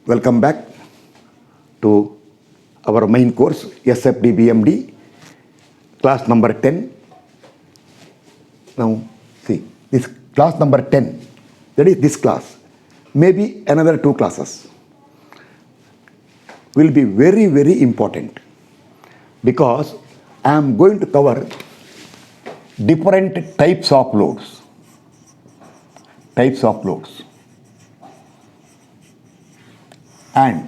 Welcome back to our main course, SFD BMD, class number 10. Now, see, this class number 10, that is this class, maybe another 2 classes will be very, very important because I am going to cover different types of loads. And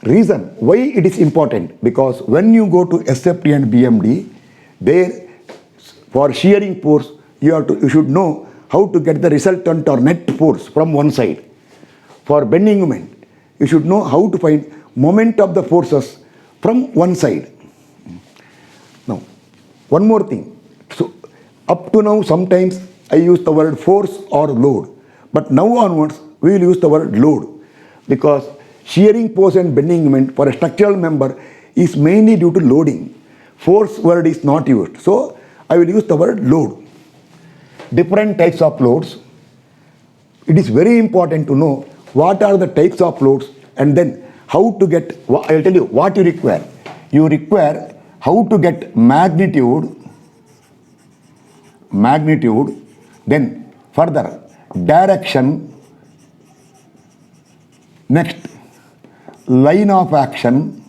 reason why it is important, because when you go to SFD and BMD, there for shearing force you should know how to get the resultant or net force from one side. For bending moment, you should know how to find moment of the forces from one side. Now, one more thing. So, up to now, sometimes I use the word force or load, but now onwards we will use the word load, because shearing force and bending moment for a structural member is mainly due to loading. Force word is not used, so I will use the word load. Different types of loads. It is very important to know what are the types of loads and then how to get, I will tell you what you require. You require how to get magnitude, then further direction, next line of action,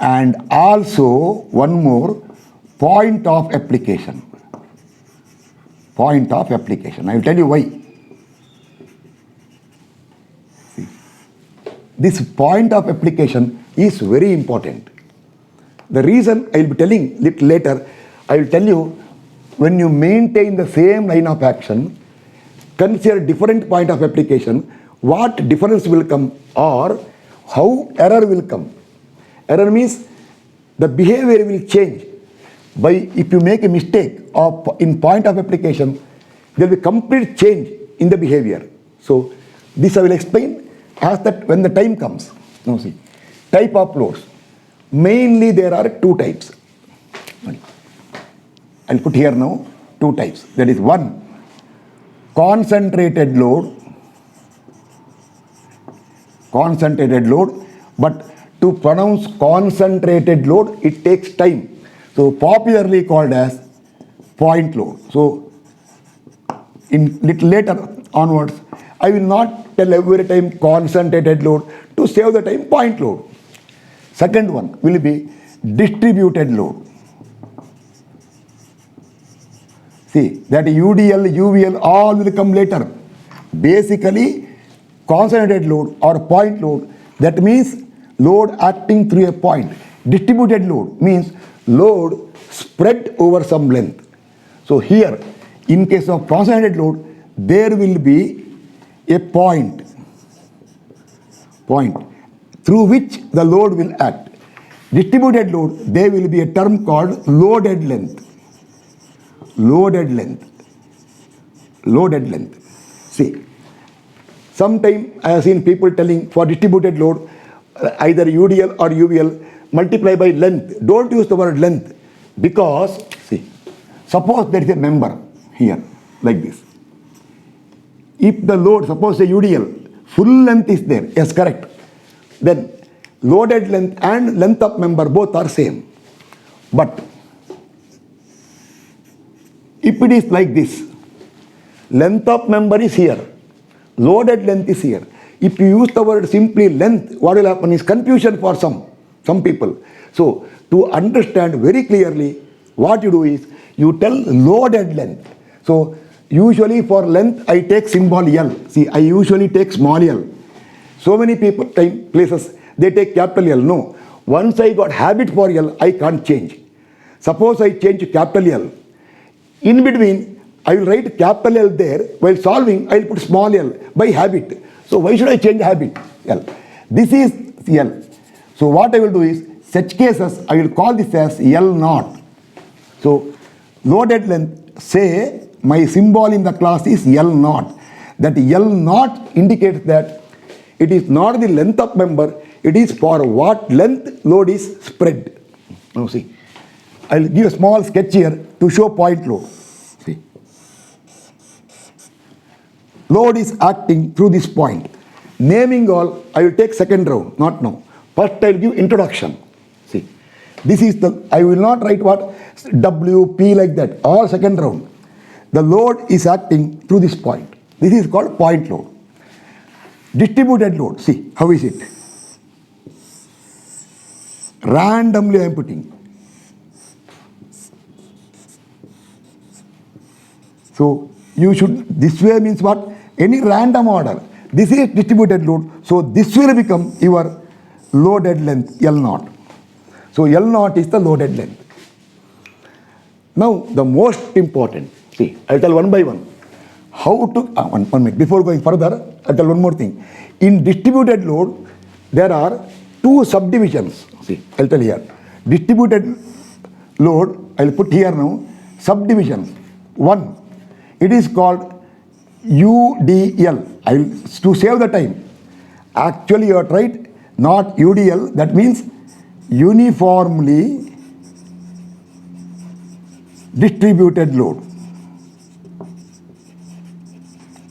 and also one more, point of application. I will tell you why. See, this point of application is very important. The reason I will be telling little later, I will tell you, when you maintain the same line of action, consider different point of application, what difference will come or how error will come. Error means the behavior will change. If you make a mistake in point of application, there will be complete change in the behavior. So this I will explain as that when the time comes. Now see, type of loads. Mainly there are 2 types. I'll put here now 2 types. That is one, concentrated load, but to pronounce concentrated load it takes time. So popularly called as point load. So in little later onwards, I will not tell every time concentrated load, to save the time point load. Second one will be distributed load. See, that UDL, UVL all will come later. Basically, concentrated load or point load, that means load acting through a point. Distributed load means load spread over some length. So here, in case of concentrated load, there will be a point through which the load will act. Distributed load, there will be a term called loaded length. See, sometime I have seen people telling for distributed load, either UDL or UVL, multiply by length. Don't use the word length, because see, suppose there is a member here like this. If the load, suppose a UDL, full length is there, yes, correct, then loaded length and length of member both are same. But if it is like this, length of member is here, loaded length is here. If you use the word simply length, what will happen is confusion for some people. So to understand very clearly, what you do is you tell loaded length. So usually for length I take symbol L. See, I usually take small l. So many people, places, they take capital L. No, once I got habit for L, I can't change. Suppose I change to capital L. In between, I will write capital L there. While solving, I will put small l by habit. So why should I change habit? L. This is L. So what I will do is, such cases, I will call this as L0. So loaded length, say my symbol in the class is L0. That L0 indicates that it is not the length of member, it is for what length load is spread. Now see, I will give a small sketch here to show point load. See, Load is acting through this point. Naming all, I will take second round, not now. First I will give introduction. See, this is the, I will not write what W, P like that, all second round. The load is acting through this point. This is called point load. Distributed load, see, how is it? Randomly I am putting. So you should, this way means what? Any random order. This is distributed load. So this will become your loaded length, L0. So L0 is the loaded length. Now the most important, see, I'll tell one by one. How to, one minute, before going further, I'll tell one more thing. In distributed load, there are two subdivisions. See, I'll tell here. Distributed load, I'll put here now, subdivisions. One, it is called UDL. To save the time. Actually, you are right, not UDL. That means uniformly distributed load.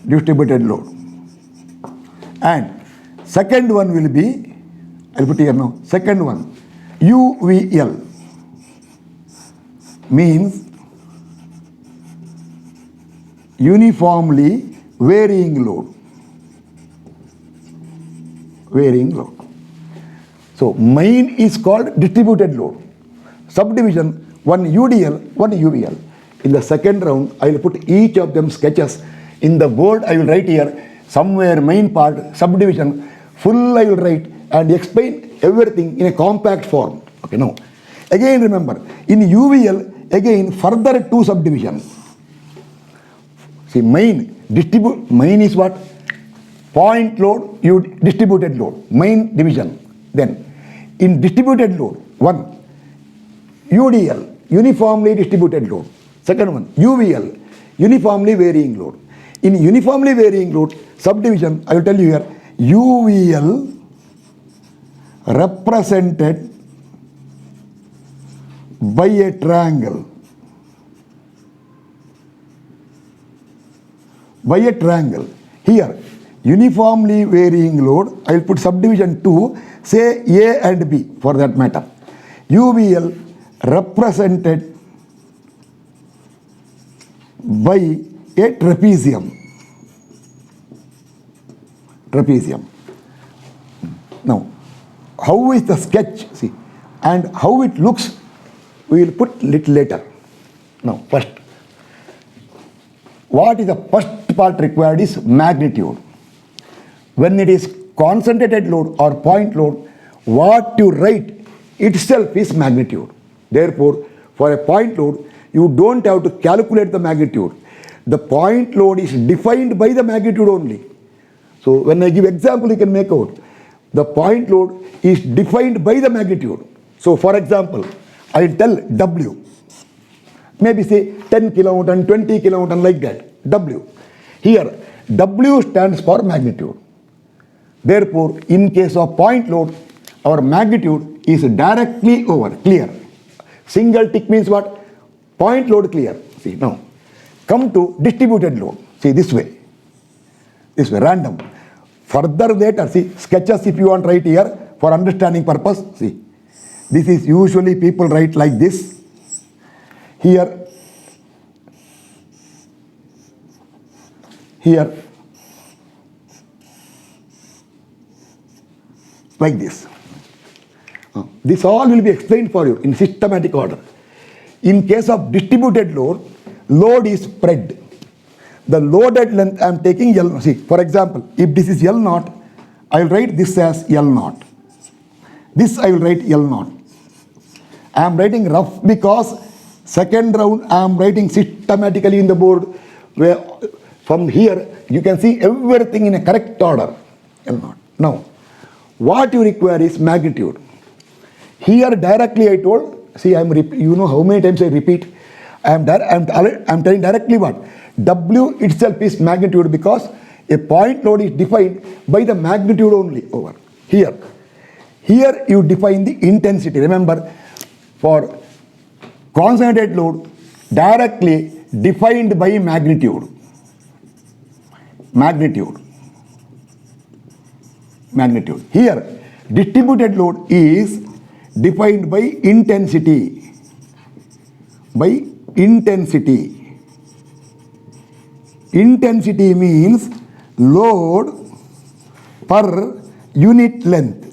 Distributed load. And second one will be, I'll put here now, second one, UVL, means uniformly varying load. Varying load. So main is called distributed load. Subdivision, one UDL, one UVL. In the second round, I will put each of them sketches. In the board, I will write here, somewhere main part, subdivision, full I will write and explain everything in a compact form. Okay, now, again remember, in UVL, again further two subdivisions. See, main is what? Point load, distributed load, main division. Then, in distributed load, one, UDL, uniformly distributed load. Second one, UVL, uniformly varying load. In uniformly varying load subdivision, I will tell you here, UVL represented by a triangle. By a triangle. Here, uniformly varying load, I will put subdivision 2, say A and B for that matter. UVL represented by a trapezium. Trapezium. Now, how is the sketch? See, and how it looks, we will put little later. Now, first, what is the first part required is magnitude. When it is concentrated load or point load, what you write itself is magnitude. Therefore, for a point load, you don't have to calculate the magnitude. The point load is defined by the magnitude only. So when I give example, you can make out. The point load is defined by the magnitude. So for example, I tell W. Maybe say 10 kilonewton, 20 kilonewton like that. W. Here, W stands for magnitude. Therefore, in case of point load, our magnitude is directly over, clear. Single tick means what? Point load clear. See, now, come to distributed load. See, this way, random. Further later, see, sketches if you want write here for understanding purpose. See, this is usually people write like this. Here, like this. This all will be explained for you in systematic order. In case of distributed load, load is spread. The loaded length I am taking L. See, for example, if this is L0, I will write this as L0. This I will write L0. I am writing rough because second round I am writing systematically in the board, where from here you can see everything in a correct order. L0. Now, what you require is magnitude. Here directly I told, see, you know how many times I repeat. I am telling directly what? W itself is magnitude because a point load is defined by the magnitude only over here. Here you define the intensity. Remember, for concentrated load, directly defined by magnitude. magnitude. Magnitude. Here, distributed load is defined by intensity. By intensity. Intensity means load per unit length.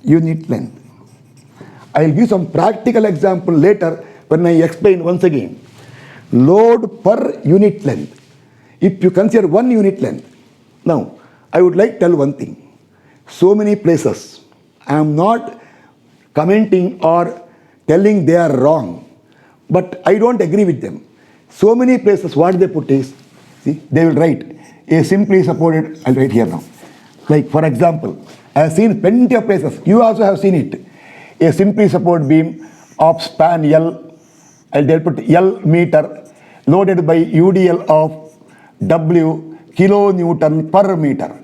Unit length. I will give some practical example later when I explain once again. Load per unit length. If you consider 1 unit length. Now, I would like to tell one thing. So many places, I am not commenting or telling they are wrong, but I don't agree with them. So many places, what they put is, see, they will write a simply supported, I'll write here now. Like for example, I have seen plenty of places, you also have seen it. A simply supported beam of span L, they'll put L meter, loaded by UDL of W kilonewton per meter.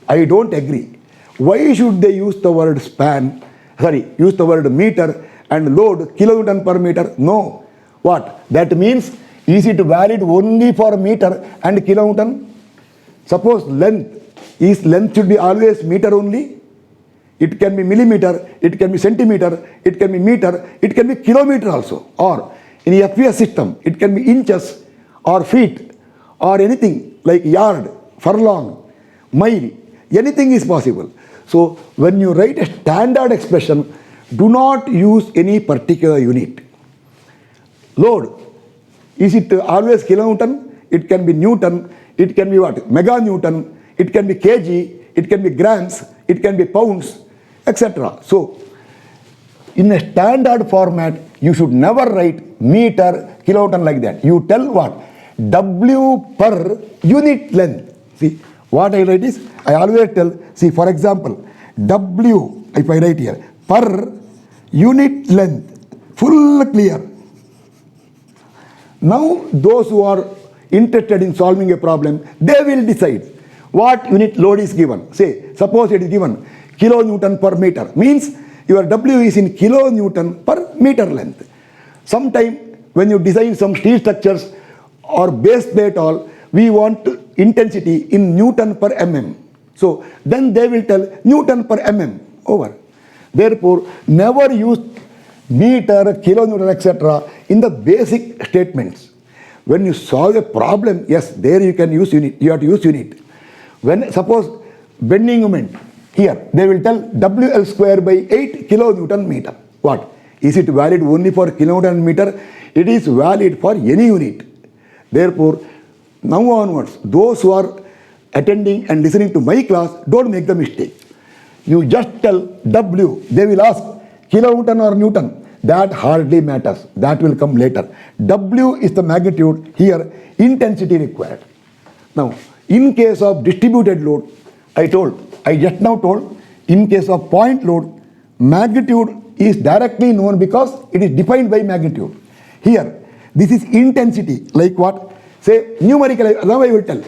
I don't agree. Why should they use the word use the word meter and load kilonewton per meter? No. What? That means, is it valid only for meter and kilonewton? Suppose length should be always meter only. It can be millimeter, it can be centimeter, it can be meter, it can be kilometer also. Or in a FPS system, it can be inches or feet or anything like yard, furlong, mile, anything is possible. So when you write a standard expression, do not use any particular unit. Load, is it always kilonewton? It can be newton, it can be what? Meganewton, it can be kg, it can be grams, it can be pounds, etc. So in a standard format, you should never write meter, kilonewton like that. You tell what? W per unit length. See, what I write is, I always tell, see, for example, W, if I write here, per unit length, full clear. Now, those who are interested in solving a problem, they will decide what unit load is given. Say, suppose it is given kilonewton per meter, means your W is in kilonewton per meter length. Sometime when you design some steel structures or base plate all, we want intensity in Newton per mm. So then they will tell Newton per mm, over. Therefore, never use meter, kilonewton, etc. in the basic statements. When you solve a problem, yes, there you can use unit, you have to use unit. When suppose bending moment, here they will tell WL square by 8 kilonewton meter. What? Is it valid only for kilonewton meter? It is valid for any unit. Therefore, now onwards, those who are attending and listening to my class, don't make the mistake. You just tell W, they will ask kilonewton or Newton. That hardly matters. That will come later. W is the magnitude, here intensity required. Now, in case of distributed load, I just now told, in case of point load, magnitude is directly known because it is defined by magnitude. Here, this is intensity, like what? Say, numerically, now I will tell,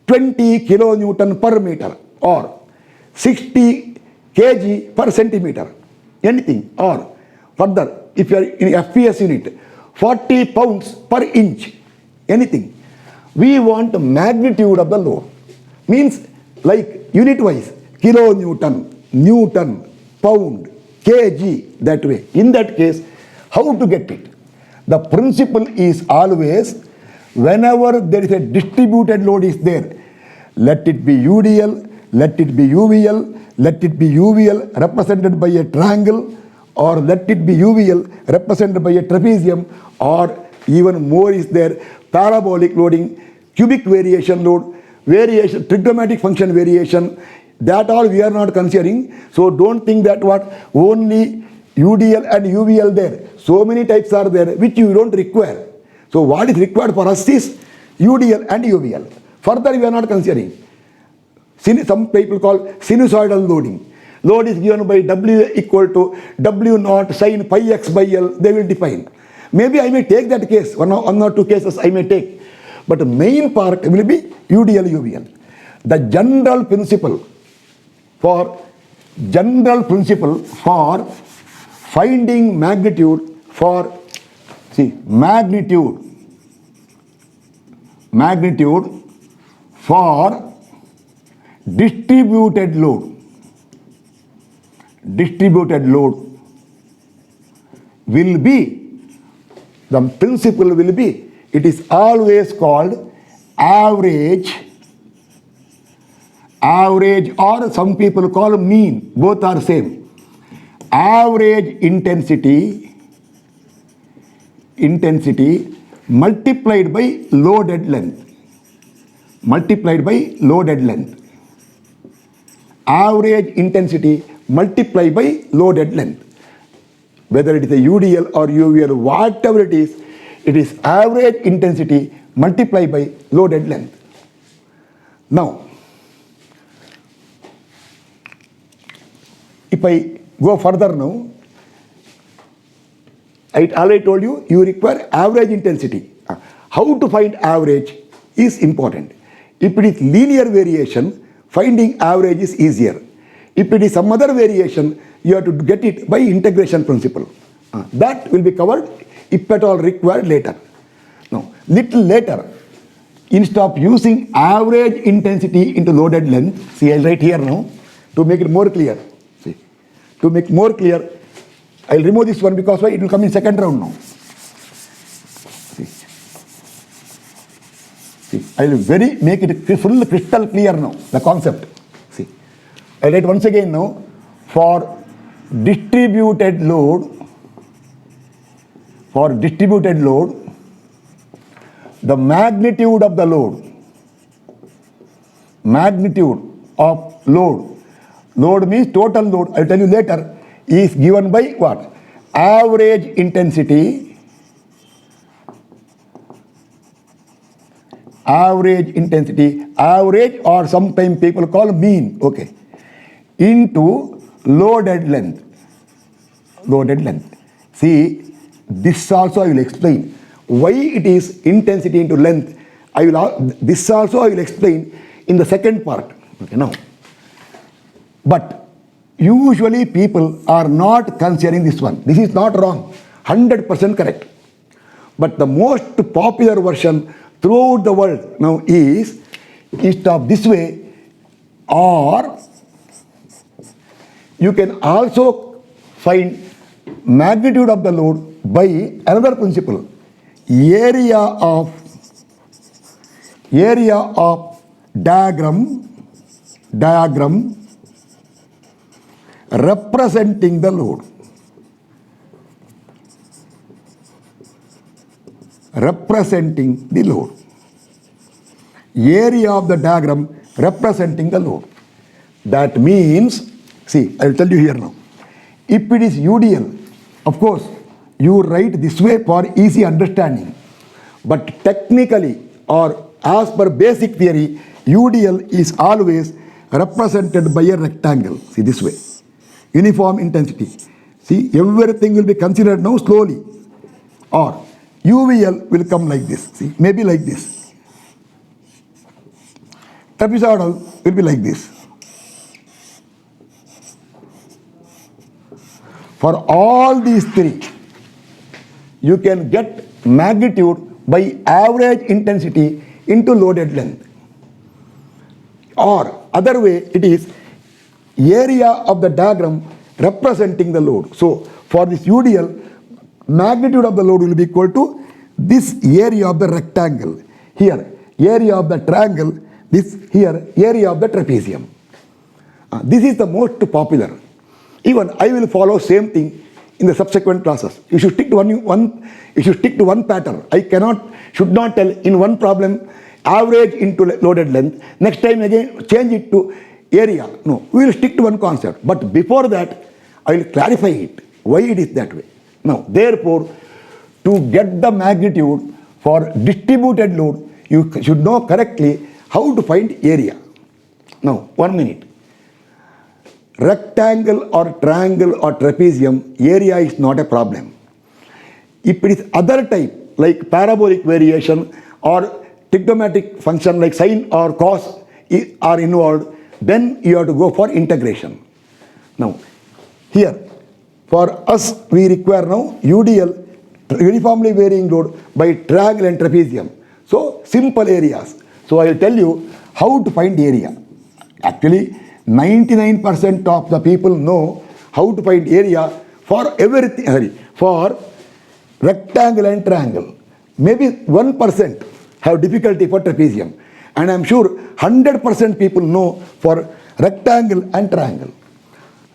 20 kilonewton per meter or 60 kg per centimeter, anything. Or further, if you are in FPS unit, 40 pounds per inch, anything. We want the magnitude of the load. Means like unit wise, kilonewton, newton, pound, kg, that way. In that case, how to get it? The principle is always, whenever there is a distributed load is there, let it be UDL, let it be UVL, let it be UVL represented by a triangle, or let it be UVL represented by a trapezium, or even more is there, parabolic loading, cubic variation load, variation, trigonometric function variation, that all we are not considering. So don't think that what only UDL and UVL there. So many types are there which you don't require. So what is required for us is UDL and UVL. Further we are not considering. Some people call sinusoidal loading. Load is given by W equal to W naught sin pi x by L, they will define. Maybe I may take that case, one or two cases I may take. But the main part will be UDL, UVL. The general principle for finding magnitude for, see, magnitude for distributed load will be, the principle will be, it is always called average, or some people call mean, both are same. Average intensity multiplied by loaded length. Average intensity multiplied by loaded length. Whether it is a UDL or UVL, whatever it is average intensity multiplied by loaded length. Now, if I go further now, I already told you, you require average intensity. How to find average is important. If it is linear variation, finding average is easier. If it is some other variation, you have to get it by integration principle. That will be covered if at all required later. Now, little later, instead of using average intensity into loaded length, see, I'll write here now to make it more clear. See, to make more clear, I'll remove this one because why? It will come in second round now. See, I'll make it full crystal clear now, the concept. See, I'll write once again now, for distributed load, the magnitude of load means total load, I'll tell you later, is given by what? Average intensity or sometimes people call mean, okay, into loaded length. See, this also I will explain why it is intensity into length. This also I will explain in the second part. Okay, now, but usually people are not considering this one. This is not wrong, 100% correct. But the most popular version throughout the world now is, instead of this way, or you can also find magnitude of the load by another principle, area of diagram representing the load. Area of the diagram representing the load. That means, see, I will tell you here now. If it is UDL, of course, you write this way for easy understanding. But technically, or as per basic theory, UDL is always represented by a rectangle. See, this way. Uniform intensity. See, everything will be considered now slowly. Or UVL will come like this. See, maybe like this. Trapezoidal will be like this. For all these three, you can get magnitude by average intensity into loaded length. Or other way, it is area of the diagram representing the load. So for this UDL, magnitude of the load will be equal to this area of the rectangle. Here, area of the triangle, this here, area of the trapezium. This is the most popular. Even I will follow same thing in the subsequent classes. You should stick to one pattern. Should not tell in one problem average into loaded length. Next time again change it to area. No, we will stick to one concept. But before that, I will clarify it, why it is that way. Now, therefore, to get the magnitude for distributed load, you should know correctly how to find area. Now, 1 minute. Rectangle or triangle or trapezium, area is not a problem. If it is other type, like parabolic variation or trigonometric function like sine or cos are involved, then you have to go for integration. Now, here, for us, we require now UDL, uniformly varying load, by triangle and trapezium. So, simple areas. So, I will tell you how to find area. Actually, 99% of the people know how to find area for everything, for rectangle and triangle. Maybe 1% have difficulty for trapezium. And I'm sure 100% people know for rectangle and triangle.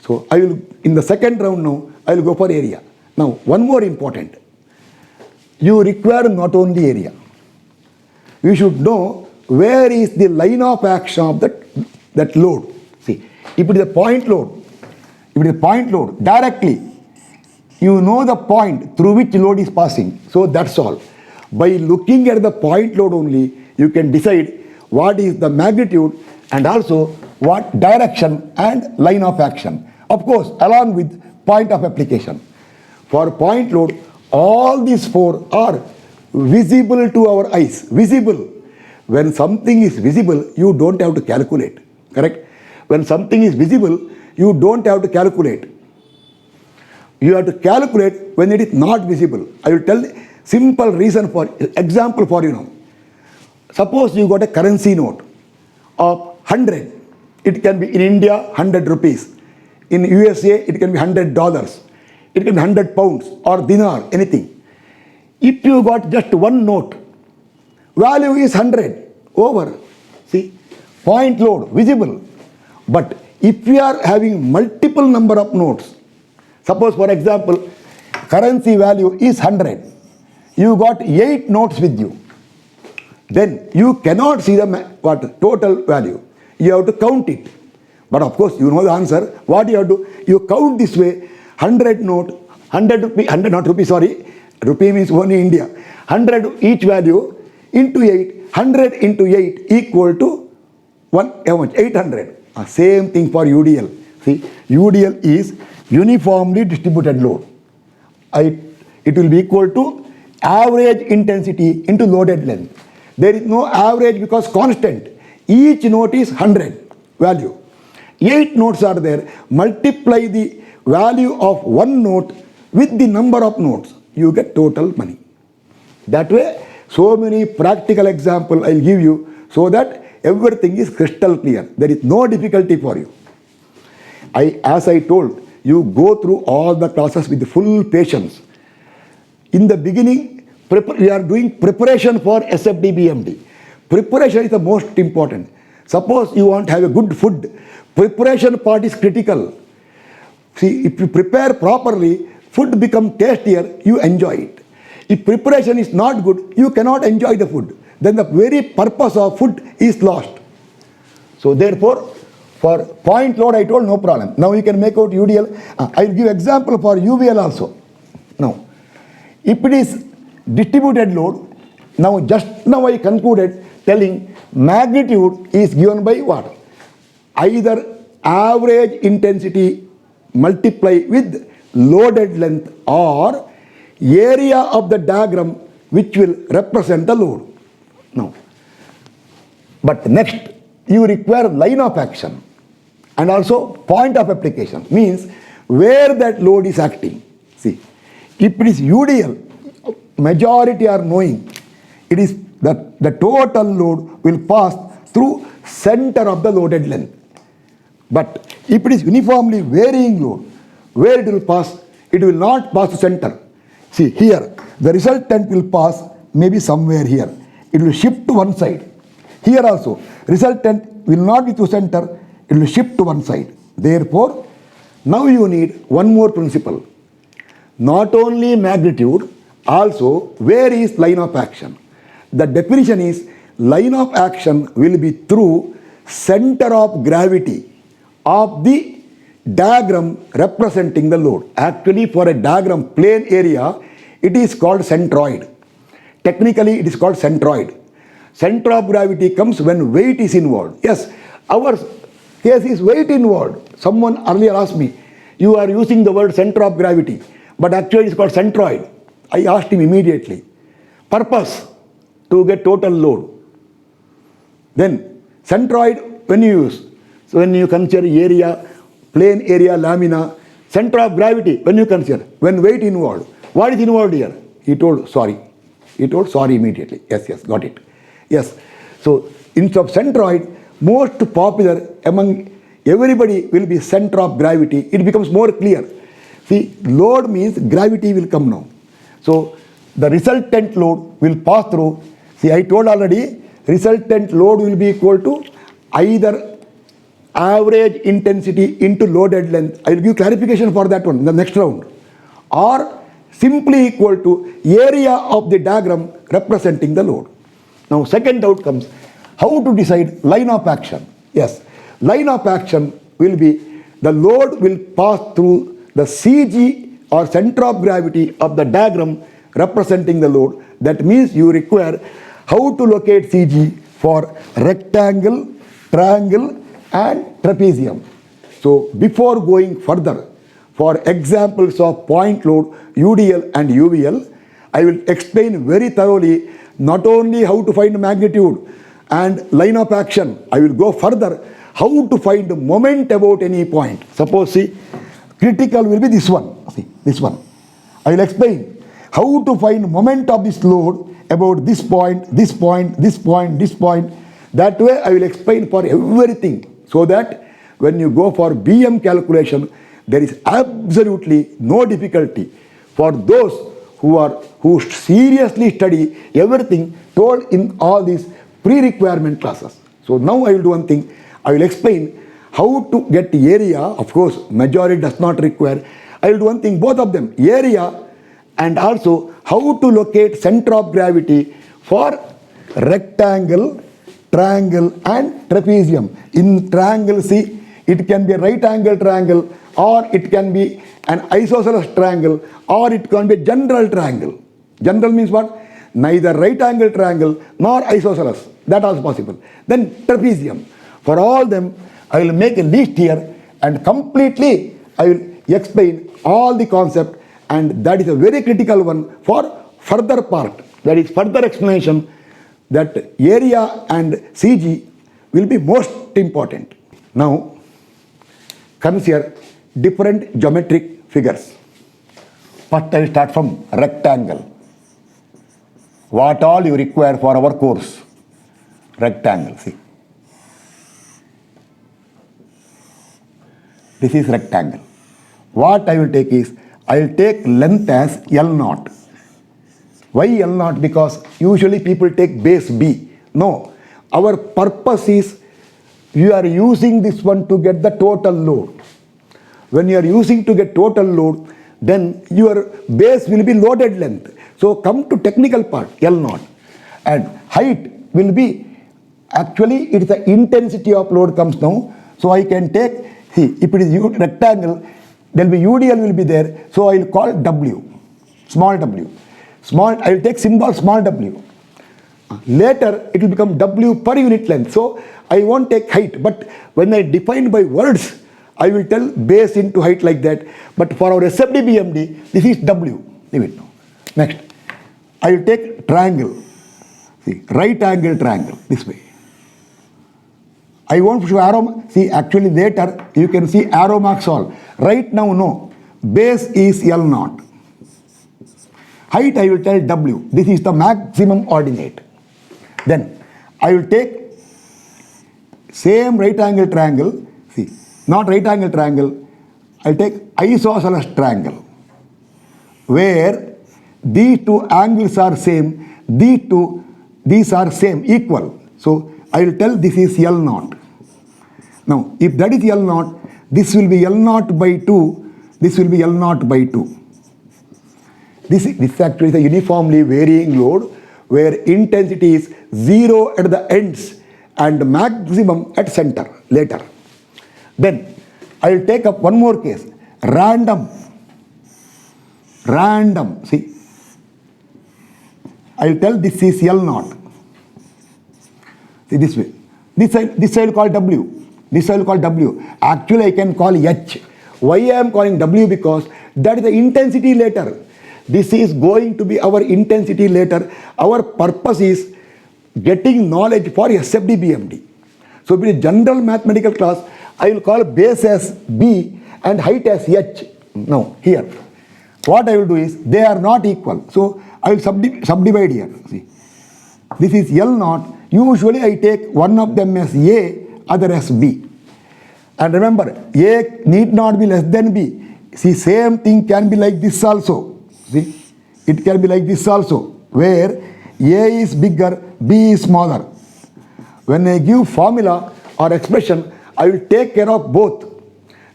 So I will, in the second round now, I will go for area. Now, one more important. You require not only area. You should know where is the line of action of that load. See, if it is a point load, directly, you know the point through which load is passing. So that's all. By looking at the point load only, you can decide what is the magnitude and also what direction and line of action. Of course, along with point of application. For point load, all these four are visible to our eyes. Visible. When something is visible, you don't have to calculate. Correct? When something is visible, you don't have to calculate. You have to calculate when it is not visible. I will tell simple reason for example for you now. Suppose you got a currency note of 100. It can be in India 100 rupees. In USA it can be $100. It can be 100 pounds or dinar, anything. If you got just one note, value is 100 over. See, point load visible. But if we are having multiple number of notes, suppose for example currency value is 100, you got 8 notes with you, then you cannot see the total value. You have to count it. But of course you know the answer. What you have to do, you count this way. 100 note, 100 rupee, 100 not rupee, sorry, rupee means only India. 100 each value into 8, 100 into 8 equal to how much? 800. Same thing for UDL. See, UDL is uniformly distributed load. It will be equal to average intensity into loaded length. There is no average because constant. Each note is 100 value. 8 notes are there. Multiply the value of one note with the number of notes. You get total money. That way, so many practical examples I'll give you so that everything is crystal clear. There is no difficulty for you. As I told, you go through all the classes with full patience. In the beginning, we are doing preparation for SFD BMD. Preparation is the most important. Suppose you want to have a good food, preparation part is critical. See, if you prepare properly, food becomes tastier, you enjoy it. If preparation is not good, you cannot enjoy the food. Then the very purpose of food is lost. So therefore, for point load I told no problem. Now you can make out UDL. I will give example for UVL also. Now, if it is distributed load, now I concluded telling magnitude is given by what? Either average intensity multiply with loaded length or area of the diagram which will represent the load. Now, but next you require line of action and also point of application, means where that load is acting. See, if it is UDL, majority are knowing it is that the total load will pass through center of the loaded length. But if it is uniformly varying load, where it will pass? It will not pass to center. See here, the resultant will pass maybe somewhere here. It will shift to one side. Here also, resultant will not be to center, it will shift to one side. Therefore, now you need one more principle. Not only magnitude, also where is line of action. The definition is line of action will be through center of gravity of the diagram representing the load. Actually, for a diagram plane area, it is called centroid. Technically, it is called centroid. Center of gravity comes when weight is involved. Yes, our case is weight involved. Someone earlier asked me, you are using the word center of gravity, but actually it is called centroid. I asked him immediately. Purpose, to get total load. Then, centroid, when you use, so when you consider area, plane area, lamina, center of gravity, when you consider, when weight involved. What is involved here? He told sorry. He told sorry immediately. Yes, got it. Yes. So instead of centroid, most popular among everybody will be center of gravity. It becomes more clear. See, load means gravity will come now. So the resultant load will pass through. See, I told already, resultant load will be equal to either average intensity into loaded length. I will give clarification for that one in the next round. Or simply equal to area of the diagram representing the load. Now second doubt comes, how to decide line of action? Yes, line of action will be the load will pass through the CG or center of gravity of the diagram representing the load. That means you require how to locate CG for rectangle, triangle and trapezium. So before going further, for examples of point load, UDL and UVL, I will explain very thoroughly not only how to find magnitude and line of action, I will go further how to find moment about any point. Suppose, see, critical will be this one. See, this one. I will explain how to find moment of this load about this point, this point, this point, this point. That way I will explain for everything, so that when you go for BM calculation, there is absolutely no difficulty for those who seriously study everything told in all these pre-requirement classes. So now I will do one thing. I will explain how to get area. Of course, majority does not require. I will do one thing, both of them, area and also how to locate center of gravity for rectangle, triangle and trapezium. In triangle, see, it can be a right angle triangle, or it can be an isosceles triangle, or it can be a general triangle. General means what? Neither right angle triangle nor isosceles. That is possible. Then trapezium. For all them, I will make a list here and completely I will explain all the concept, and that is a very critical one for further part. That is further explanation, that area and CG will be most important. Now, consider different geometric figures. First I will start from rectangle. What all you require for our course? Rectangle, see. This is rectangle. What I will take is, I will take length as L0. Why L0? Because usually people take base B. No, our purpose is you are using this one to get the total load. When you are using to get total load, then your base will be loaded length. So come to technical part, L0. And height will be, actually it is the intensity of load comes now. So I can take, see, if it is rectangle, there will be UDL will be there. So I will call W, small w. Small, I will take symbol small w. Later it will become W per unit length. So I won't take height, but when I define by words, I will tell base into height like that. But for our SFD BMD, this is W. Leave it now. Next, I will take triangle. See, right angle triangle, this way. I won't show arrow. See, actually later you can see arrow marks all. Right now, no. Base is L0. Height I will tell W. This is the maximum ordinate. Then I will take same right angle triangle. See, not right angle triangle. I will take isosceles triangle, where these two angles are same. These are same, equal. So I will tell this is L0. Now, if that is L0, this will be L0 by 2. This will be L0 by 2. This actually is a uniformly varying load where intensity is 0 at the ends and maximum at center later. Then I will take up one more case, random. Random, see. I will tell this is L0. See, this way. This I will call W. This I will call W. Actually I can call H. Why I am calling W? Because that is the intensity later. This is going to be our intensity later. Our purpose is getting knowledge for SFD BMD. So in a general mathematical class, I will call base as B and height as H. Now here, what I will do is, they are not equal. So I will subdivide here. See, This is L naught. Usually I take one of them as A, other as B. And remember, A need not be less than B. See, same thing can be like this also. See, it can be like this also, where A is bigger, B is smaller. When I give formula or expression, I will take care of both.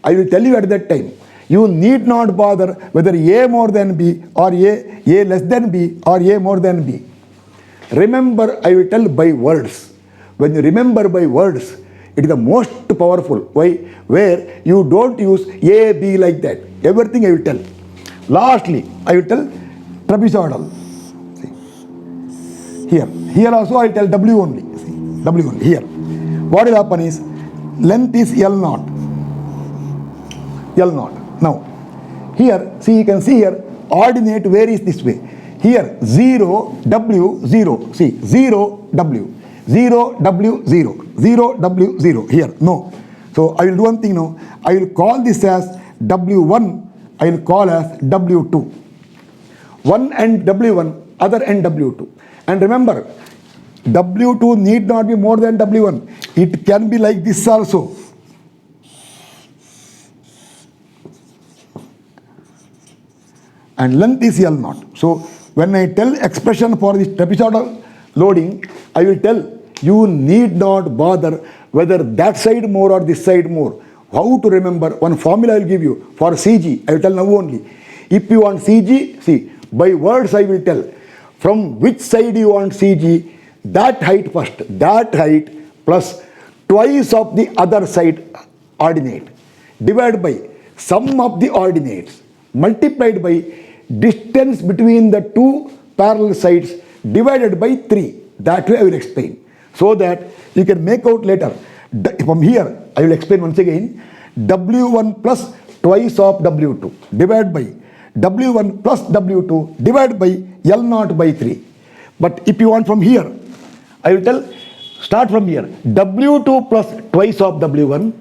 I will tell you at that time. You need not bother whether A more than B or A less than B or A more than B. Remember, I will tell by words. When you remember by words, it is the most powerful. Why? Where you don't use A, B like that. Everything I will tell. Lastly, I will tell trapezoidal. See. Here also I will tell W only. See. W only. Here. What will happen is, length is L naught. L naught. Now, here, see, you can see here, ordinate varies this way. Here, 0, W, 0. See, 0, W. 0, W, 0. 0, W, 0. Here, no. So, I will do one thing now. I will call this as W1. I will call as W2. One end W1, other end W2. And remember, W2 need not be more than W1. It can be like this also. And length is L naught. So, when I tell expression for this trapezoidal loading, I will tell you need not bother whether that side more or this side more. How to remember? One formula I will give you for CG. I will tell now only. If you want CG, see, by words I will tell. From which side you want CG, that height first. That height plus twice of the other side ordinate. Divided by sum of the ordinates. Multiplied by distance between the two parallel sides divided by 3. That way I will explain. So that you can make out later. From here, I will explain once again. W1 plus twice of W2 divided by W1 plus W2 divided by L naught by 3. But if you want from here, I will tell, start from here. W2 plus twice of W1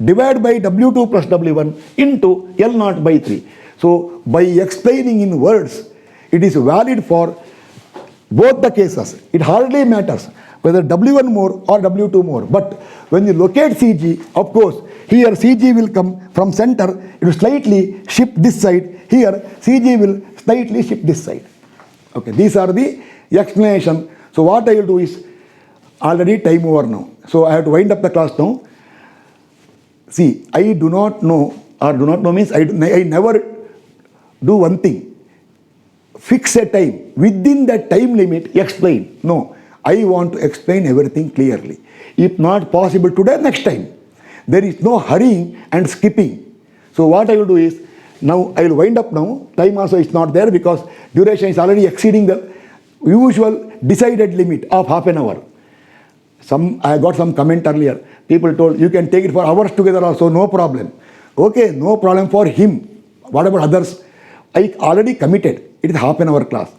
divided by W2 plus W1 into L naught by 3. So, by explaining in words, it is valid for both the cases. It hardly matters whether W1 more or W2 more. But when you locate CG, of course, here CG will come from center. It will slightly shift this side. Here, CG will slightly shift this side. Okay, these are the explanation. So, what I will do is, already time over now. So, I have to wind up the class now. See, I do not know, or do not know means I never do one thing, fix a time, within that time limit explain. No, I want to explain everything clearly. If not possible today, next time. There is no hurrying and skipping. So what I will do is, now I will wind up now. Time also is not there because duration is already exceeding the usual decided limit of half an hour. I got some comment earlier. People told you can take it for hours together also, no problem. Okay, no problem for him. What about others? I already committed. It is half an hour class.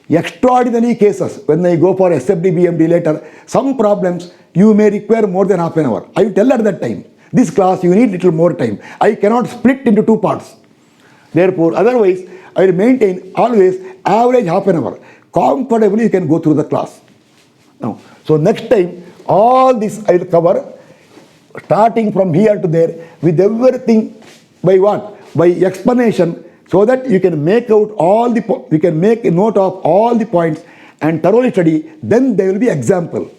Extraordinary cases, when I go for SFD, BMD later, some problems you may require more than half an hour. I will tell at that time. This class you need little more time. I cannot split into two parts. Therefore, otherwise, I will maintain always average half an hour. Comfortably you can go through the class. Now, so next time, all this I will cover, starting from here to there, with everything by what? By explanation, so that you can make out all the, you can make a note of all the points and thoroughly study. Then there will be example,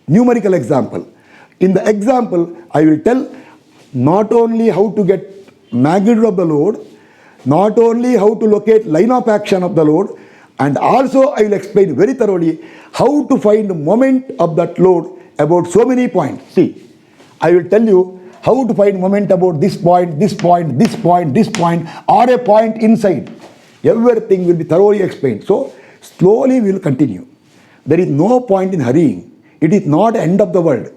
numerical example. In the example, I will tell not only how to get magnitude of the load, not only how to locate line of action of the load, and also I will explain very thoroughly how to find moment of that load about so many points. See, I will tell you how to find moment about this point, this point, this point, this point, or a point inside. Everything will be thoroughly explained. So, slowly we will continue. There is no point in hurrying. It is not end of the world.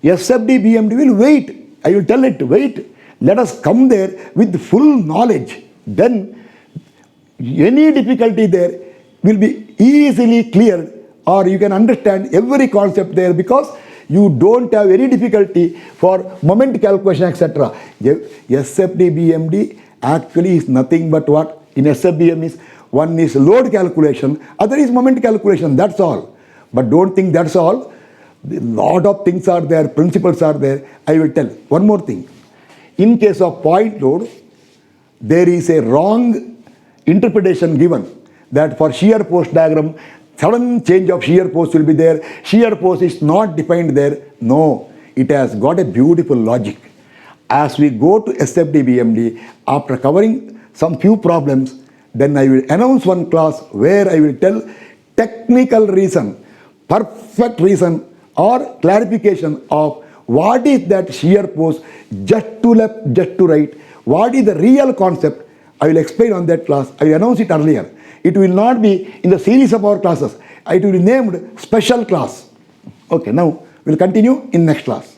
SFD, BMD will wait. I will tell it, wait. Let us come there with full knowledge. Then, any difficulty there will be easily cleared, or you can understand every concept there, because you don't have any difficulty for moment calculation, etc. SFD, BMD actually is nothing but what? In SFBM is, one is load calculation, other is moment calculation, that's all. But don't think that's all. A lot of things are there, principles are there. I will tell. One more thing. In case of point load, there is a wrong interpretation given that for shear force diagram, sudden change of shear force will be there. Shear force is not defined there. No, it has got a beautiful logic. As we go to SFD BMD, after covering some few problems, then I will announce one class where I will tell technical reason, perfect reason or clarification of what is that shear force, just to left, just to right, what is the real concept. I will explain on that class. I will announce it earlier. It will not be in the series of our classes. It will be named special class. Okay, now we'll continue in next class.